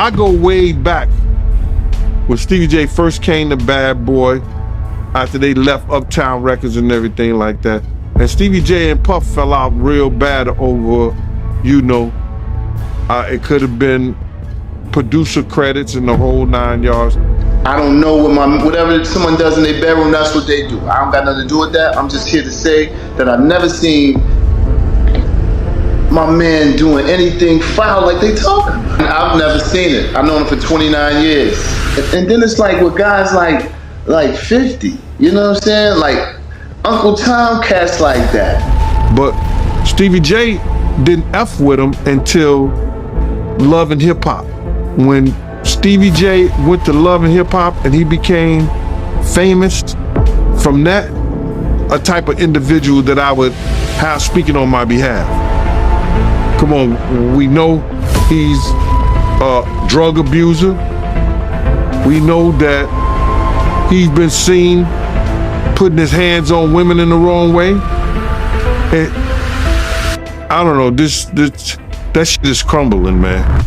I go way back when Stevie J first came to Bad Boy, after they left Uptown Records and everything like that. And Stevie J and Puff fell out real bad over, it could have been producer credits and the whole 9 yards. I don't know whatever someone does in their bedroom, that's what they do. I don't got nothing to do with that. I'm just here to say that I've never seen my man doing anything foul like they talking about. I've never seen it. I've known him for 29 years. And then it's like with guys like 50, you know what I'm saying? Like Uncle Tom, cats like that. But Stevie J didn't F with him until Love and Hip Hop. When Stevie J went to Love and Hip Hop and he became famous from that, a type of individual that I would have speaking on my behalf. Come on, we know he's a drug abuser. We know that he's been seen putting his hands on women in the wrong way. And I don't know, that shit is crumbling, man.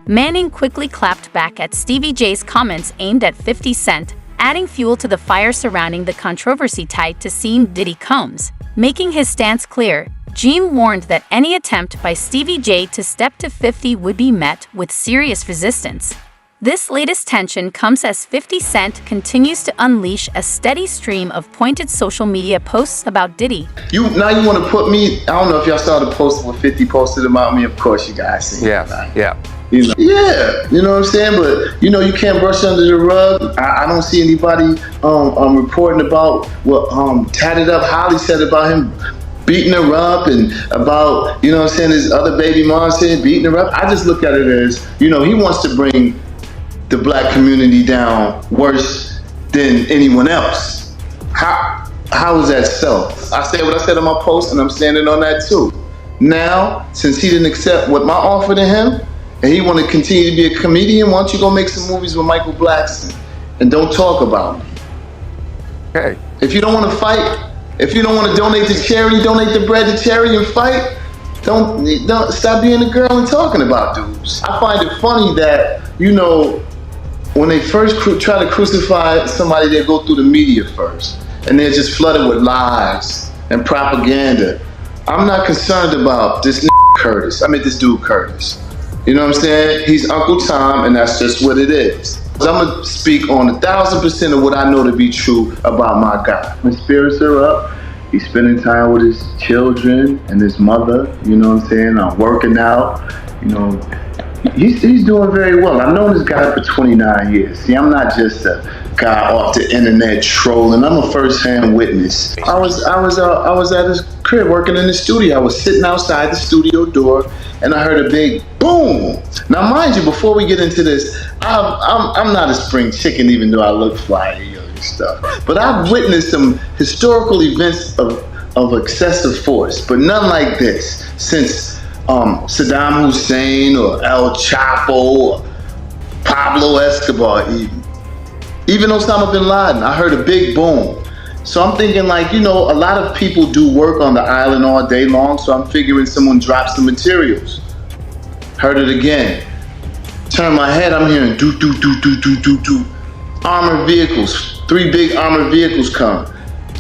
Manning quickly clapped back at Stevie J's comments aimed at 50 Cent, adding fuel to the fire surrounding the controversy tied to seeing Diddy Combs. Making his stance clear, Gene warned that any attempt by Stevie J to step to 50 would be met with serious resistance. This latest tension comes as 50 Cent continues to unleash a steady stream of pointed social media posts about Diddy. Now you want to put me, I don't know if y'all saw the post where 50 posted about me. Of course you guys seen it. Yeah. He's like, yeah, you know what I'm saying? But, you can't brush under the rug. I don't see anybody reporting about what Tatted Up Holly said about him beating her up and about, his other baby mom saying beating her up. I just look at it as, he wants to bring the black community down worse than anyone else. How is that so? I said what I said on my post and I'm standing on that too. Now, since he didn't accept what my offer to him, and he want to continue to be a comedian, why don't you go make some movies with Michael Blackson and don't talk about me? Okay. If you don't want to fight, if you don't want to donate to charity, donate the bread to charity and fight. Don't stop being a girl and talking about dudes. I find it funny that, when they first try to crucify somebody, they go through the media first. And they're just flooded with lies and propaganda. I'm not concerned about this this dude Curtis. You know what I'm saying? He's Uncle Tom, and that's just what it is. I'm gonna speak on 1,000% of what I know to be true about my guy. My spirits are up. He's spending time with his children and his mother. You know what I'm saying? I'm working out. He's doing very well. I've known this guy for 29 years. See, I'm not just a guy off the internet trolling. I'm a first-hand witness. I was at his crib working in the studio. I was sitting outside the studio door, and I heard a big boom. Now, mind you, before we get into this, I'm not a spring chicken, even though I look fly and stuff. But I've witnessed some historical events of excessive force, but none like this since Saddam Hussein or El Chapo or Pablo Escobar even Osama bin Laden. I heard a big boom. So I'm thinking a lot of people do work on the island all day long, so I'm figuring someone dropped some materials. Heard it again. Turn my head, I'm hearing do. Armored vehicles, 3 big armored vehicles come.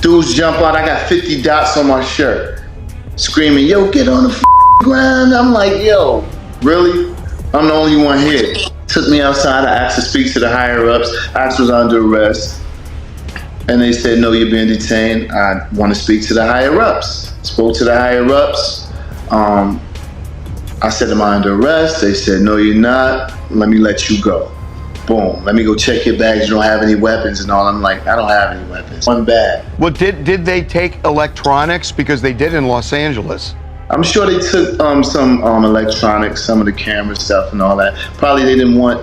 Dudes jump out, I got 50 dots on my shirt. Screaming, yo, get on the ground. I'm like, yo, really? I'm the only one here. Took me outside, I asked to speak to the higher ups. I was under arrest. And they said, no, you're being detained. I want to speak to the higher ups. Spoke to the higher ups. I said, am I under arrest? They said, no, you're not. Let me let you go. Boom. Let me go check your bags. You don't have any weapons and all. I'm like, I don't have any weapons. One bag. Well, did they take electronics? Because they did in Los Angeles. I'm sure they took some electronics, some of the camera stuff and all that. Probably they didn't want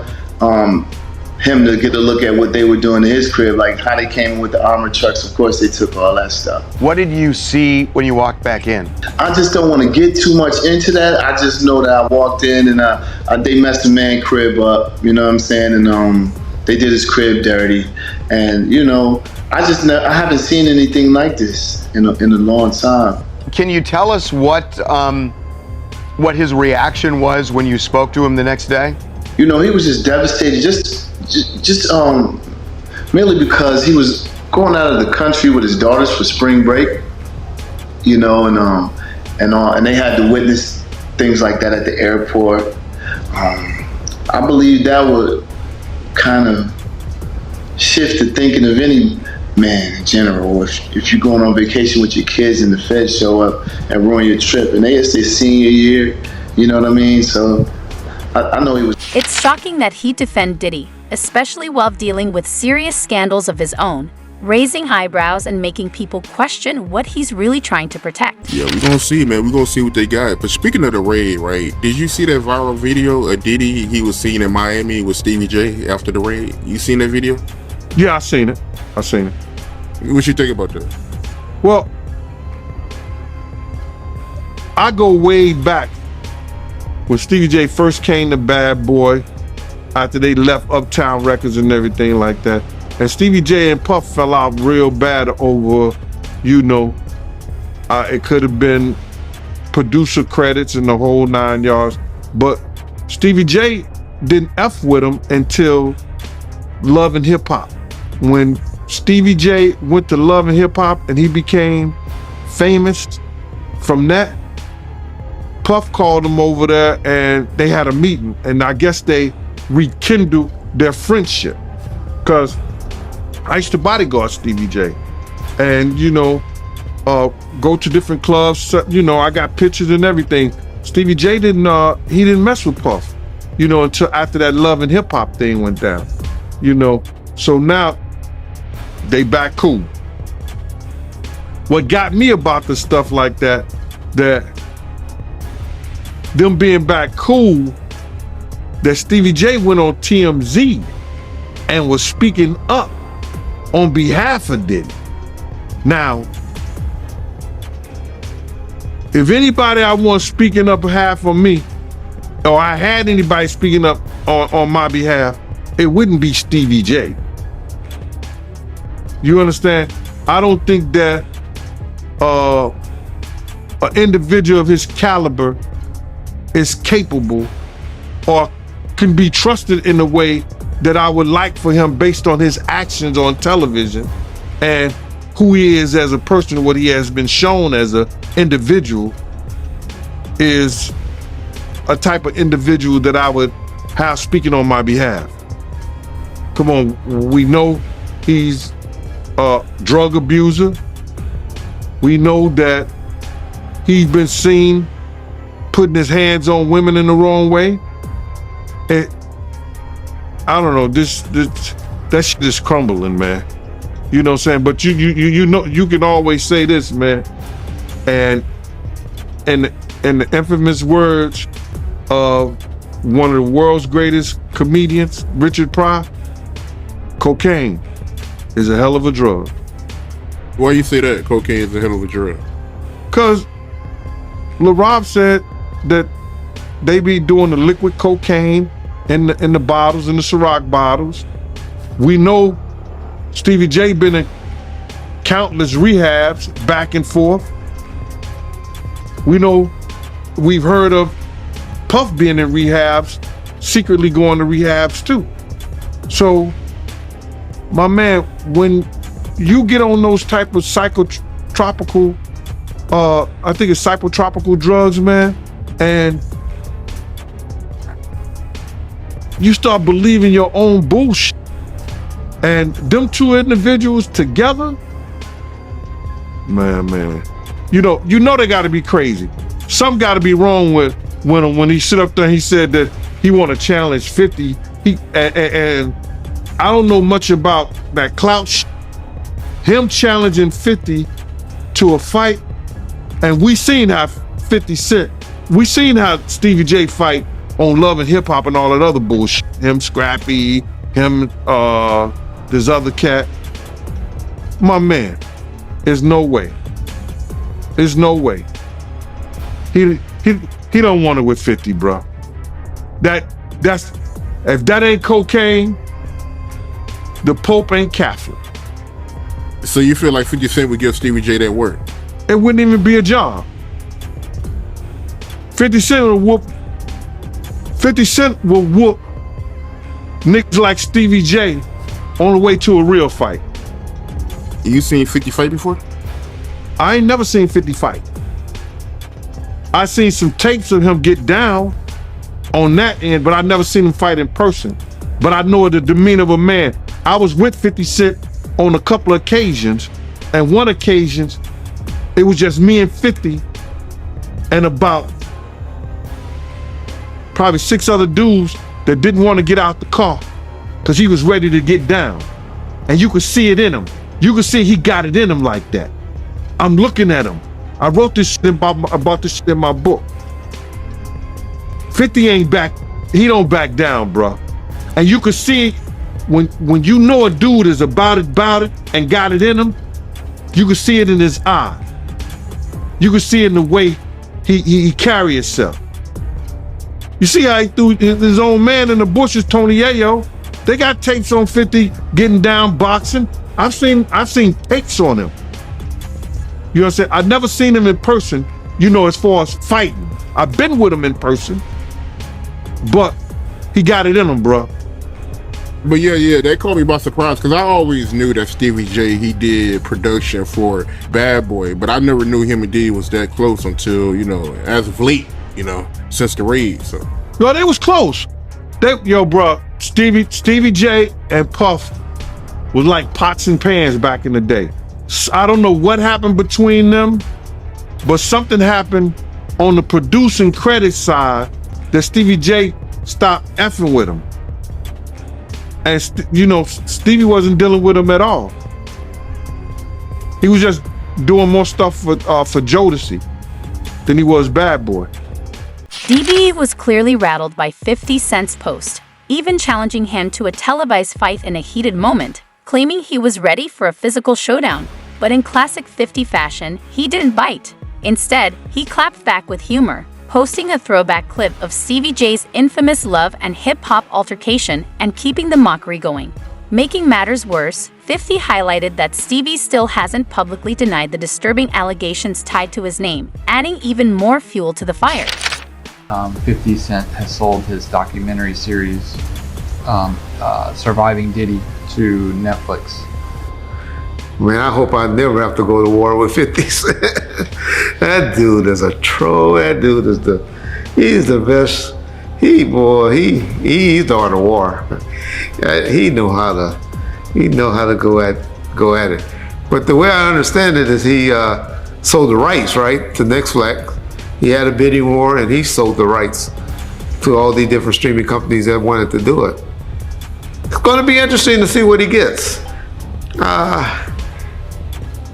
him to get a look at what they were doing in his crib, like how they came in with the armored trucks. Of course, they took all that stuff. What did you see when you walked back in? I just don't want to get too much into that. I just know that I walked in and they messed the man crib up, you know what I'm saying? And they did his crib dirty. And, I haven't seen anything like this in a long time. Can you tell us what his reaction was when you spoke to him the next day? You know, he was just devastated, mainly because he was going out of the country with his daughters for spring break. You know, and they had to witness things like that at the airport. I believe that would kind of shift the thinking of any man in general. If you're going on vacation with your kids and the feds show up and ruin your trip, and it's their senior year, you know what I mean? So I know he was. It's shocking that he defend Diddy, especially while dealing with serious scandals of his own, raising eyebrows and making people question what he's really trying to protect. Yeah, we're gonna see, man. We're gonna see what they got. But speaking of the raid, right? Did you see that viral video of Diddy? He was seen in Miami with Stevie J after the raid. You seen that video? Yeah, I seen it. What you think about that? Well, I go way back when Stevie J first came to Bad Boy, after they left Uptown Records and everything like that. And Stevie J and Puff fell out real bad over, you know, it could have been producer credits and the whole 9 yards. But Stevie J didn't F with him until Love and Hip Hop. When Stevie J went to Love and Hip Hop and he became famous from that, Puff called him over there and they had a meeting. And I guess they rekindled their friendship. Because I used to bodyguard Stevie J. And, you know, go to different clubs. You know, I got pictures and everything. Stevie J didn't mess with Puff, you know, until after that Love and Hip Hop thing went down, you know. So now they back cool. What got me about the stuff like that them being back cool, that Stevie J went on TMZ and was speaking up on behalf of Diddy. Now, if anybody I want speaking up behalf of me, or I had anybody speaking up on my behalf, it wouldn't be Stevie J. You understand? I don't think that an individual of his caliber is capable or can be trusted in a way that I would like for him based on his actions on television and who he is as a person, what he has been shown as an individual, is a type of individual that I would have speaking on my behalf. Come on, we know he's a drug abuser. We know that he's been seen putting his hands on women in the wrong way. And I don't know, that shit is crumbling, man. You know what I'm saying? But you know, you can always say this, man. And the infamous words of one of the world's greatest comedians, Richard Pryor, cocaine is a hell of a drug. Why you say that? Cocaine is a hell of a drug. Cause LaRob said that they be doing the liquid cocaine in the bottles, in the Ciroc bottles. We know Stevie J been in countless rehabs back and forth. We know, we've heard of Puff being in rehabs, secretly going to rehabs too. So, my man, when you get on those type of psychotropical, I think it's psychotropical drugs, man, and you start believing your own bullshit, and them two individuals together, man, you know they gotta be crazy. Something gotta be wrong with when he sit up there and he said that he wanna challenge 50. And I don't know much about that clout shit. Him challenging 50 to a fight, and we seen how 50 Cent, we seen how Stevie J fight on Love and Hip Hop and all that other bullshit. Him, Scrappy, him, this other cat. My man, there's no way. There's no way. He don't want it with 50, bro. That's if that ain't cocaine, the Pope ain't Catholic. So you feel like 50 Cent would give Stevie J that work? It wouldn't even be a job. 50 Cent will whoop niggas like Stevie J on the way to a real fight. You seen 50 fight before? I ain't never seen 50 fight. I seen some tapes of him get down on that end, but I never seen him fight in person. But I know the demeanor of a man. I was with 50 Cent on a couple of occasions, and one occasion, it was just me and 50 and about probably 6 other dudes that didn't want to get out the car because he was ready to get down. And you could see it in him. You could see he got it in him like that. I'm looking at him. I wrote this shit about this shit in my book. 50 ain't back, he don't back down, bro. And you could see when you know a dude is about it and got it in him, you could see it in his eye. You could see it in the way he carry himself. You see how he threw his own man in the bushes, Tony Yayo. They got tapes on 50 getting down boxing. I've seen tapes on him. You know what I'm saying? I've never seen him in person, you know, as far as fighting. I've been with him in person, but he got it in him, bro. But yeah, that caught me by surprise because I always knew that Stevie J, he did production for Bad Boy, but I never knew him and Diddy was that close until, you know, as of late, you know, since the raid. So. Yo, they was close. Bro, Stevie J and Puff was like pots and pans back in the day. I don't know what happened between them, but something happened on the producing credit side that Stevie J stopped effing with him. And Stevie wasn't dealing with him at all. He was just doing more stuff for Jodeci than he was Bad Boy. DB was clearly rattled by 50 Cent's post, even challenging him to a televised fight in a heated moment, claiming he was ready for a physical showdown. But in classic 50 fashion, he didn't bite. Instead, he clapped back with humor, posting a throwback clip of Stevie J's infamous love and hip-hop altercation and keeping the mockery going. Making matters worse, 50 highlighted that Stevie still hasn't publicly denied the disturbing allegations tied to his name, adding even more fuel to the fire. 50 Cent has sold his documentary series, Surviving Diddy, to Netflix. Man, I hope I never have to go to war with 50 Cent. That dude is a troll. That dude is he's the best. He's the art of war. He know how to go at it. But the way I understand it is he sold the rights, right, to Netflix. He had a bidding war and he sold the rights to all the different streaming companies that wanted to do it. It's going to be interesting to see what he gets.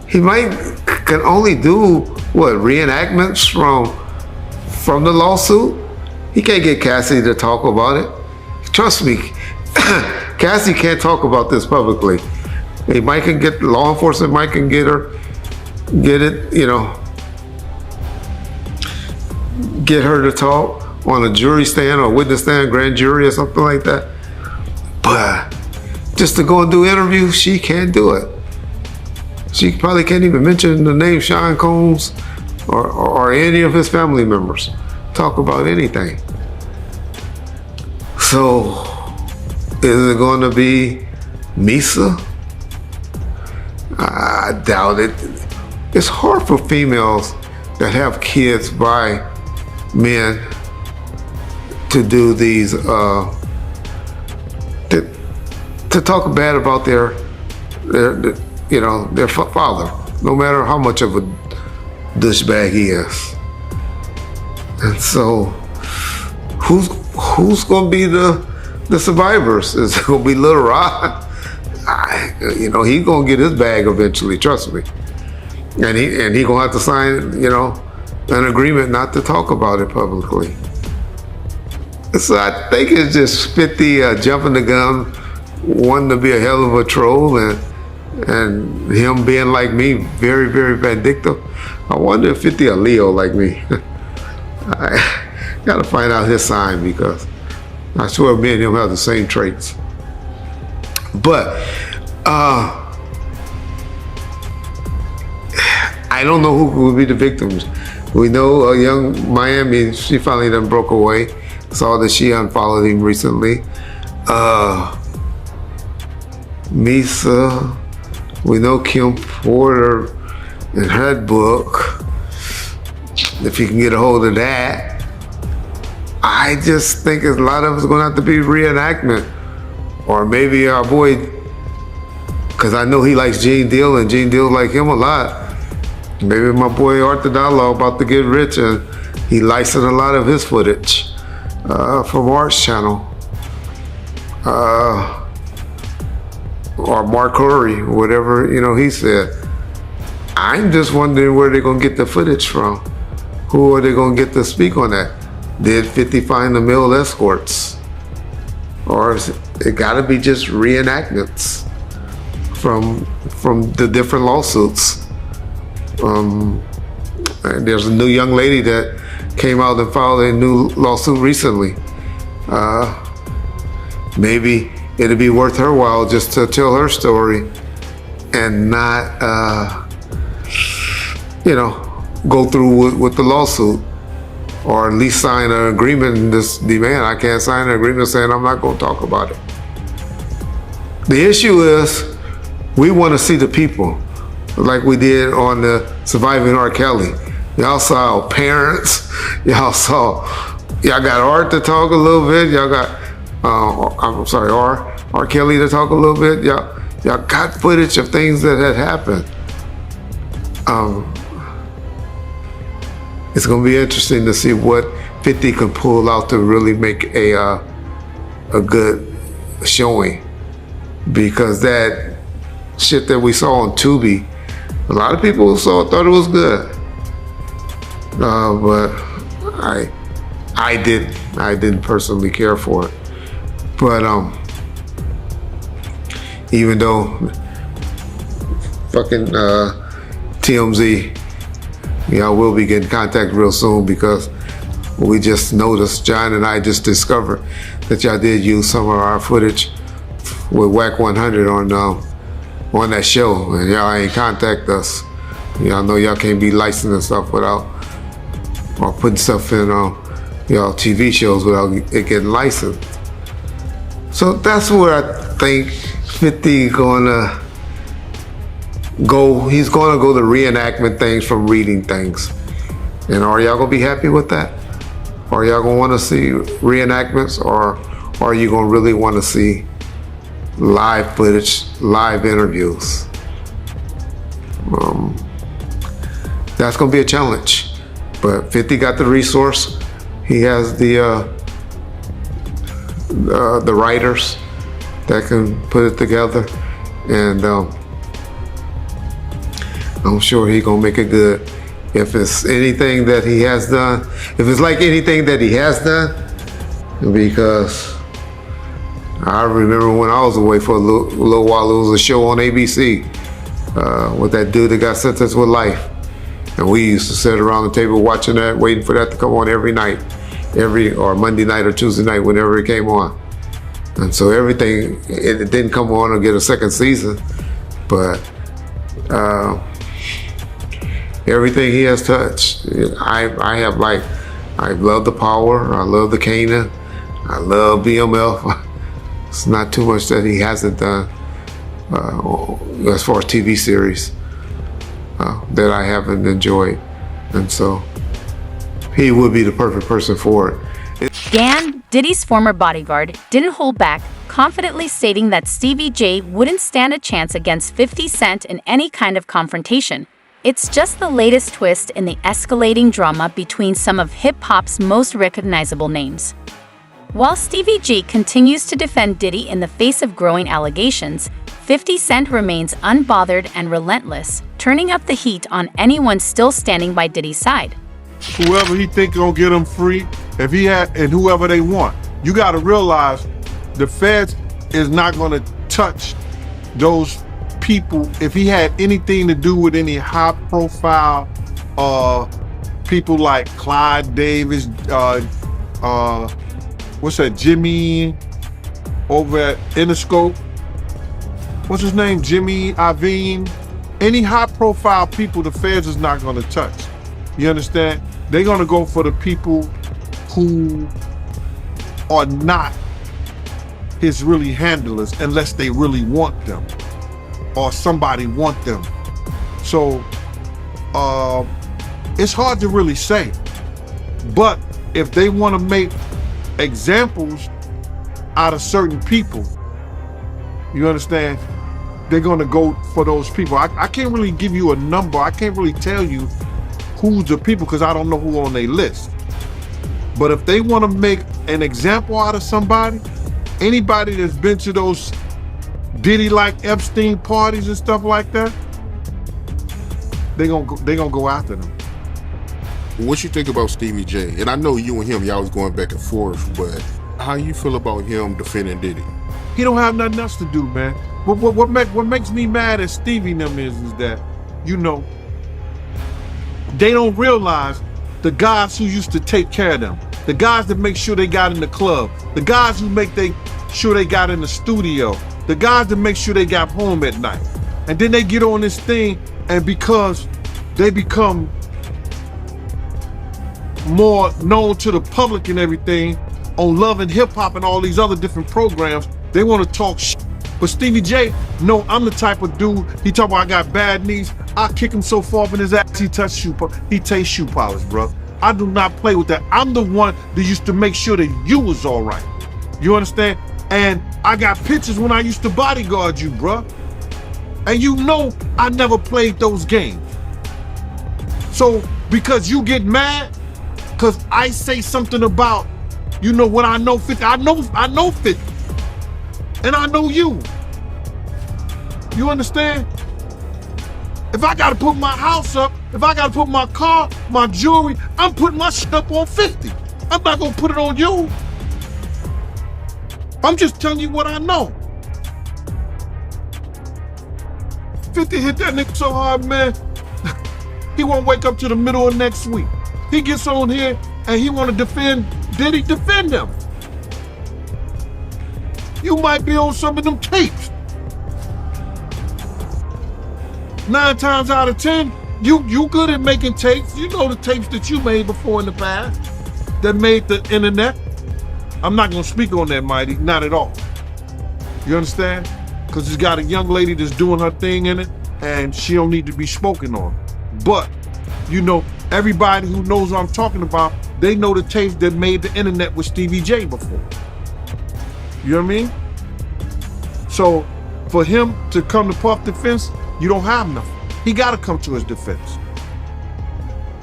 He can only do reenactments from the lawsuit. He can't get Cassie to talk about it. Trust me, Cassie can't talk about this publicly. Mike can get law enforcement. Mike can get it. Get her to talk on a jury stand or a witness stand, grand jury or something like that. But just to go and do interviews, she can't do it. She probably can't even mention the name Sean Combs or any of his family members. Talk about anything. So, is it going to be Misa? I doubt it. It's hard for females that have kids by men to do these, to talk bad about their father, no matter how much of a douchebag he is. And so, who's going to be the survivors? Is it going to be Lil Rod? He's going to get his bag eventually. Trust me. And he going to have to sign, an agreement not to talk about it publicly. So I think it's just 50 jumping the gun, wanting to be a hell of a troll, and him being like me, very, very vindictive. I wonder if 50 a Leo like me. I gotta find out his sign because I swear me and him have the same traits. But I don't know who will be the victims. We know a young Miami, she finally done broke away. Saw that she unfollowed him recently. Misa, we know Kim Porter and her book. If you can get a hold of that. I just think a lot of it's gonna have to be reenactment. Or maybe our boy, because I know he likes Gene Deal and Gene Deal like him a lot. Maybe my boy Arthur Diallo about to get rich and he licensed a lot of his footage from Art's channel. Or Mark Curry, whatever, he said. I'm just wondering where they're gonna get the footage from. Who are they gonna get to speak on that? Did 50 find the male escorts? Or is it gotta be just reenactments from the different lawsuits? And there's a new young lady that came out and filed a new lawsuit recently. Maybe it'd be worth her while just to tell her story and not, go through with the lawsuit, or at least sign an agreement and just demand. I can't sign an agreement saying I'm not going to talk about it. The issue is we want to see the people, like we did on the Surviving R. Kelly. Y'all saw parents. Y'all got Art to talk a little bit. Y'all got, R. Kelly to talk a little bit. Y'all got footage of things that had happened. It's gonna be interesting to see what 50 can pull out to really make a good showing, because that shit that we saw on Tubi, a lot of people thought it was good, but I didn't personally care for it. But even though fucking TMZ, we'll be getting contact real soon, because we just noticed, John and I just discovered that y'all did use some of our footage with WAC 100 on that show, and y'all ain't contact us. Y'all know y'all can't be licensing stuff without, or putting stuff in y'all TV shows without it getting licensed. So that's where I think 50 gonna go. He's gonna go to reenactment things from reading things. And are y'all gonna be happy with that? Are y'all gonna wanna see reenactments, or are you gonna really wanna see live footage, live interviews? That's gonna be a challenge. But 50 got the resource. He has the writers that can put it together, and I'm sure he's gonna make it good. If it's anything that he has done, if it's like anything that he has done, because I remember when I was away for a little while, it was a show on ABC with that dude that got sentenced with life. And we used to sit around the table watching that, waiting for that to come on every night, or Monday night or Tuesday night, whenever it came on. And so everything, it didn't come on or get a second season, but everything he has touched, I love The Power, I love The Kanan, I love BMF. It's not too much that he hasn't done as far as TV series that I haven't enjoyed. And so he would be the perfect person for it. Dan, Diddy's former bodyguard, didn't hold back, confidently stating that Stevie J wouldn't stand a chance against 50 Cent in any kind of confrontation. It's just the latest twist in the escalating drama between some of hip-hop's most recognizable names. While Stevie J continues to defend Diddy in the face of growing allegations, 50 Cent remains unbothered and relentless, turning up the heat on anyone still standing by Diddy's side. Whoever he think gonna get him free, if he had, and whoever they want, you gotta realize the feds is not gonna touch those people. If he had anything to do with any high profile people like Clyde Davis, what's that, Jimmy over at Interscope, what's his name, Jimmy Iovine, any high profile people the feds is not gonna touch. You understand? They're gonna go for the people who are not his really handlers unless they really want them or somebody want them. So it's hard to really say. But if they want to make examples out of certain people, you understand, they're going to go for those people. I can't really give you a number. I can't really tell you who's the people because I don't know who on their list. But if they want to make an example out of somebody, anybody that's been to those Diddy-like Epstein parties and stuff like that, they gonna go after them. What you think about Stevie J? And I know you and him, y'all was going back and forth, but how you feel about him defending Diddy? He don't have nothing else to do, man. What makes me mad at Stevie and them is that, you know, they don't realize the guys who used to take care of them, the guys that make sure they got in the club, the guys who make sure they got in the studio, the guys that make sure they got home at night. And then they get on this thing, and because they become more known to the public and everything on Love and Hip Hop and all these other different programs, they want to talk shit. But Stevie J, no, I'm the type of dude, he talk about I got bad knees, I kick him so far up in his ass, he tastes shoe polish, bro. I do not play with that. I'm the one that used to make sure that you was all right. You understand? And I got pictures when I used to bodyguard you, bro. And you know I never played those games. So because you get mad, because I say something about, you know what I know 50, I know 50. And I know you. You understand? If I gotta put my house up, if I gotta put my car, my jewelry, I'm putting my shit up on 50. I'm not gonna put it on you. I'm just telling you what I know. 50 hit that nigga so hard, man. He won't wake up to the middle of next week. He gets on here and he wanna defend Diddy, defend him. You might be on some of them tapes. 9 times out of 10, you good at making tapes. You know the tapes that you made before in the past that made the internet. I'm not gonna speak on that, Mighty, not at all. You understand? Because it's got a young lady that's doing her thing in it and she don't need to be spoken on. But, you know, everybody who knows what I'm talking about, they know the tapes that made the internet with Stevie J before. You know what I mean? So for him to come to Puff defense, you don't have nothing. He gotta come to his defense.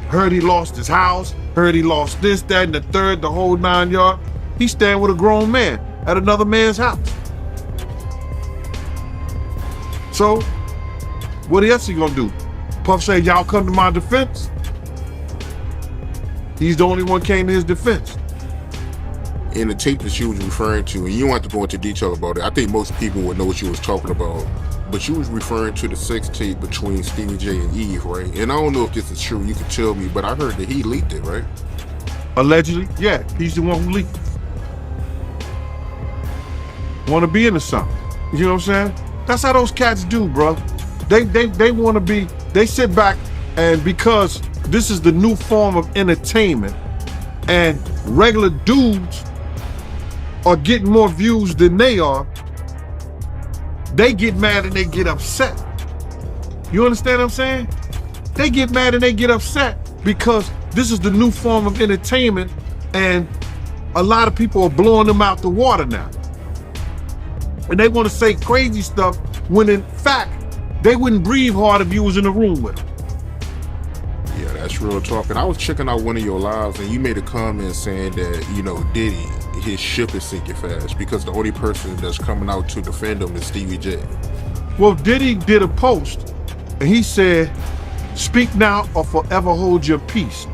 Heard he lost his house, heard he lost this, that, and the third, the whole 9 yards. He's standing with a grown man at another man's house. So, what else he gonna do? Puff said, y'all come to my defense? He's the only one came to his defense. In the tape that you was referring to, and you don't have to go into detail about it, I think most people would know what you was talking about, but you was referring to the sex tape between Stevie J and Eve, right? And I don't know if this is true, you can tell me, but I heard that he leaked it, right? Allegedly, yeah, he's the one who leaked it. Want to be into something, you know what I'm saying? That's how those cats do, bro. They want to be, they sit back, and because this is the new form of entertainment, and regular dudes are getting more views than they are, they get mad and they get upset. You understand what I'm saying? They get mad and they get upset because this is the new form of entertainment and a lot of people are blowing them out the water now. And they want to say crazy stuff when in fact, they wouldn't breathe hard if you was in the room with them. Yeah, that's real talk. And I was checking out one of your lives and you made a comment saying that, you know, Diddy, his ship is sinking fast because the only person that's coming out to defend him is Stevie J. Well, Diddy did a post and he said, speak now or forever hold your peace.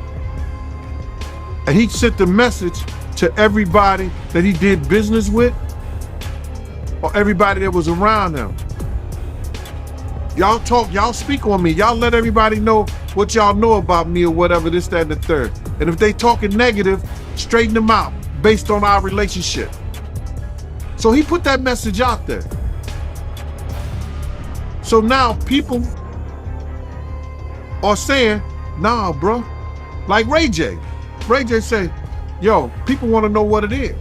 And he sent the message to everybody that he did business with or everybody that was around him. Y'all talk, y'all speak on me. Y'all let everybody know what y'all know about me or whatever, this, that, and the third. And if they talking negative, straighten them out based on our relationship. So he put that message out there. So now people are saying, nah, bro. Like Ray J. Ray J say, yo, people want to know what it is.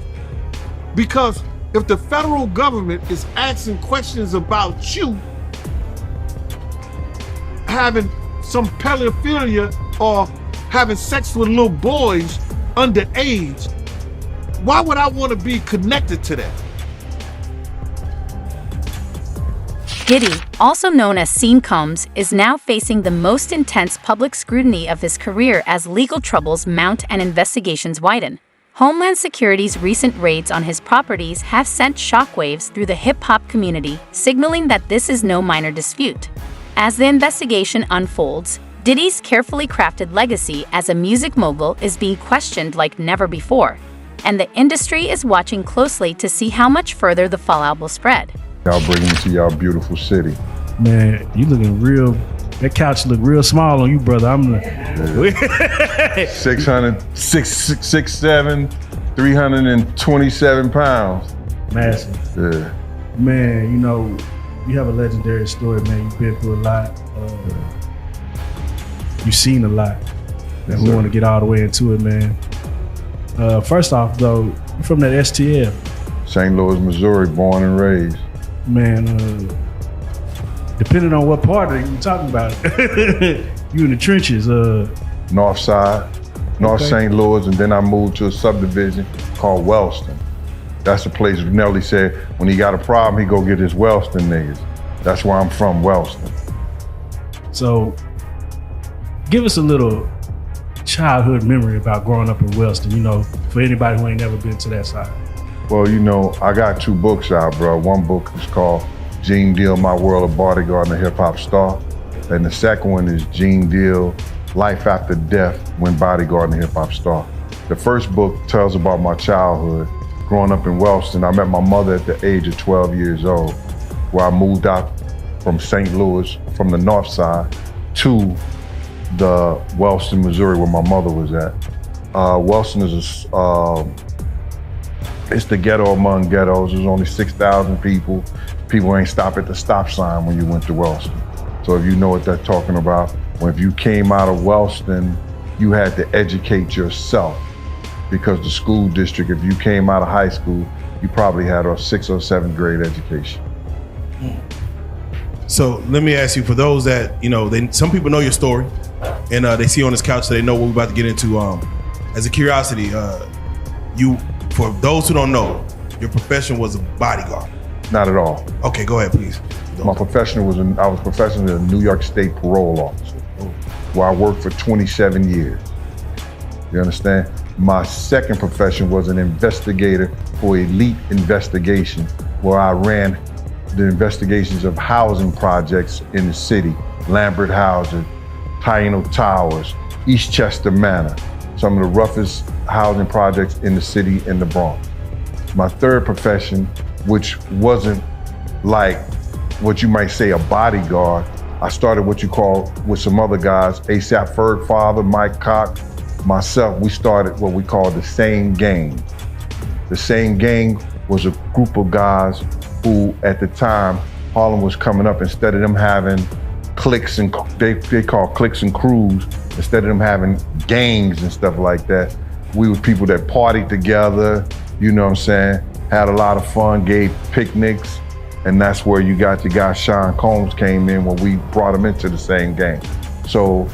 Because if the federal government is asking questions about you having some pedophilia or having sex with little boys underage, why would I want to be connected to that? Diddy, also known as Sean Combs, is now facing the most intense public scrutiny of his career as legal troubles mount and investigations widen. Homeland Security's recent raids on his properties have sent shockwaves through the hip-hop community, signaling that this is no minor dispute. As the investigation unfolds, Diddy's carefully crafted legacy as a music mogul is being questioned like never before, and the industry is watching closely to see how much further the fallout will spread. Y'all bring me to y'all beautiful city. Man, you looking real, that couch look real small on you, brother. I'm 6'7", 327 pounds. massive. Yeah. Man, you know, you have a legendary story, man. You've been through a lot. You've seen a lot. And we want to get all the way into it, man. First off, though, you're from that STL. St. Louis, Missouri, born and raised. Man, depending on what part of it you're talking about, you in the trenches. North Side, North St. Louis, and then I moved to a subdivision called Wellston. That's the place Nelly said when he got a problem, he go get his Wellston niggas. That's where I'm from, Wellston. So, give us a little childhood memory about growing up in Wellston, you know, for anybody who ain't never been to that side. Well, you know, I got 2 books out, bro. One book is called Gene Deal, My World of Bodyguarding a Hip Hop Star. And the second one is Gene Deal, Life After Death, When Bodyguarding a Hip Hop Star. The first book tells about my childhood. Growing up in Wellston, I met my mother at the age of 12 years old, where I moved out from St. Louis, from the north side, to the Wellston, Missouri, where my mother was at. Wellston is it's the ghetto among ghettos. There's only 6,000 people. People ain't stop at the stop sign when you went to Wellston. So if you know what they're talking about, when if you came out of Wellston, you had to educate yourself, because the school district, if you came out of high school, you probably had a 6th or 7th grade education. So let me ask you, for those that, you know, some people know your story and they see you on this couch, so they know what we're about to get into. As a curiosity, for those who don't know, your profession was a bodyguard. Not at all. Okay, go ahead, please. My profession was I was professionally a New York State parole officer, where I worked for 27 years. You understand? My second profession was an investigator for Elite Investigation, where I ran the investigations of housing projects in the city, Lambert Housing, Taino Towers, Eastchester Manor, some of the roughest housing projects in the city in the Bronx. My third profession, which wasn't like what you might say a bodyguard, I started what you call, with some other guys, ASAP Ferg Father, Mike Cox, myself, we started what we call the Same Gang. The Same Gang was a group of guys who, at the time, Harlem was coming up. Instead of them having cliques and they call cliques and crews, instead of them having gangs and stuff like that, we were people that partied together, you know what I'm saying, had a lot of fun, gave picnics, and that's where you got your guy Sean Combs came in when we brought him into the Same Gang. So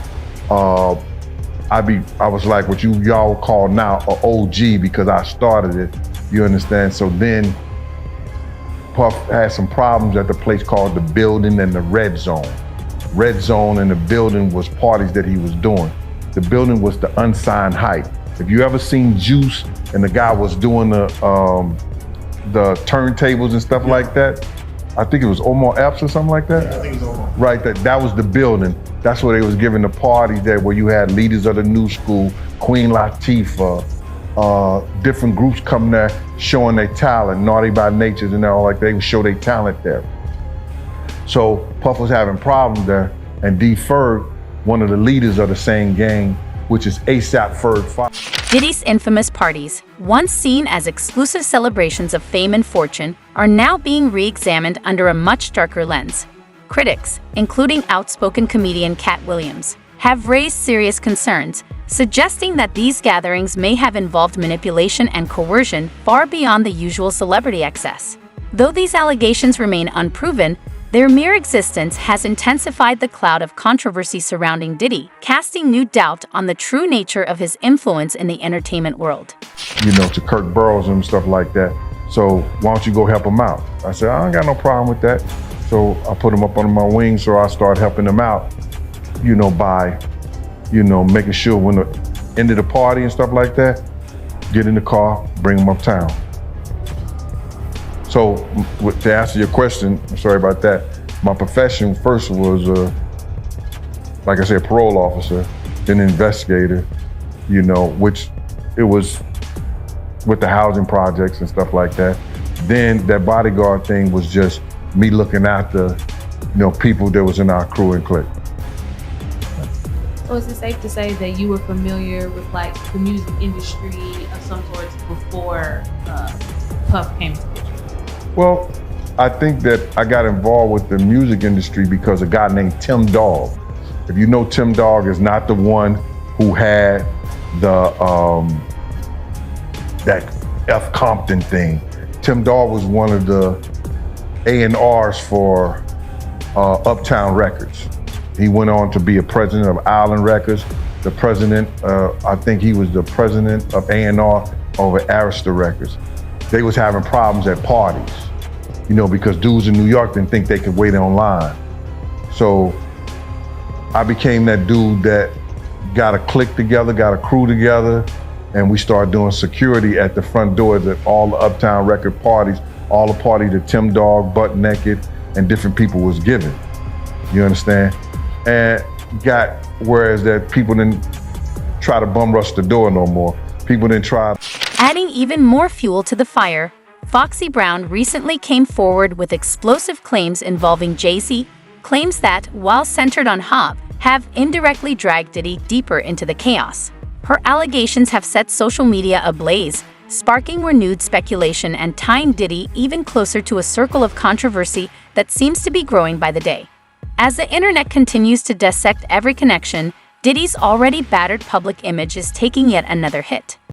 I was like what y'all call now an OG, because I started it, you understand? So then Puff had some problems at the place called The Building and the Red Zone. Red Zone and The Building was parties that he was doing. The Building was the unsigned hype. If you ever seen Juice and the guy was doing the turntables and stuff like that, I think it was Omar Epps or something like that. Yeah, I think it was Omar. Right, that was The Building. That's where they was giving the parties there, where you had leaders of the new school, Queen Latifah, different groups coming there showing their talent, Naughty by Natures and all, like they would show their talent there. So Puff was having problems there, and D Ferg, one of the leaders of the Same Gang, which is ASAP Ferg 5. Diddy's infamous parties, once seen as exclusive celebrations of fame and fortune, are now being re-examined under a much darker lens. Critics, including outspoken comedian Cat Williams, have raised serious concerns, suggesting that these gatherings may have involved manipulation and coercion far beyond the usual celebrity excess. Though these allegations remain unproven, their mere existence has intensified the cloud of controversy surrounding Diddy, casting new doubt on the true nature of his influence in the entertainment world. You know, to Kirk Burrows and stuff like that. So why don't you go help him out? I said, I ain't got no problem with that. So I put him up under my wing, so I started helping him out, you know, by, you know, making sure when the end of the party and stuff like that, get in the car, bring him uptown. So to answer your question, I'm sorry about that, my profession first was, like I said, parole officer, then investigator, you know, which it was with the housing projects and stuff like that. Then that bodyguard thing was just me looking after, you know, people that was in our crew and clique. So is it safe to say that you were familiar with like the music industry of some sorts before Puff came to the picture? Well, I think that I got involved with the music industry because a guy named Tim Dog. If you know, Tim Dog is not the one who had the that F. Compton thing. Tim Dog was one of the A&Rs for Uptown Records. He went on to be a president of Island Records, the president, I think he was the president of A&R over Arista Records. They was having problems at parties, you know, because dudes in New York didn't think they could wait online. So I became that dude that got a clique together, got a crew together, and we started doing security at the front doors at all the Uptown Record parties, all the parties that Tim Dog, Butt Naked, and different people was giving. You understand? And got, whereas that people didn't try to bum rush the door no more. People didn't try. Adding even more fuel to the fire, Foxy Brown recently came forward with explosive claims involving Jay-Z, claims that, while centered on Hov, have indirectly dragged Diddy deeper into the chaos. Her allegations have set social media ablaze, sparking renewed speculation and tying Diddy even closer to a circle of controversy that seems to be growing by the day. As the internet continues to dissect every connection, Diddy's already battered public image is taking yet another hit.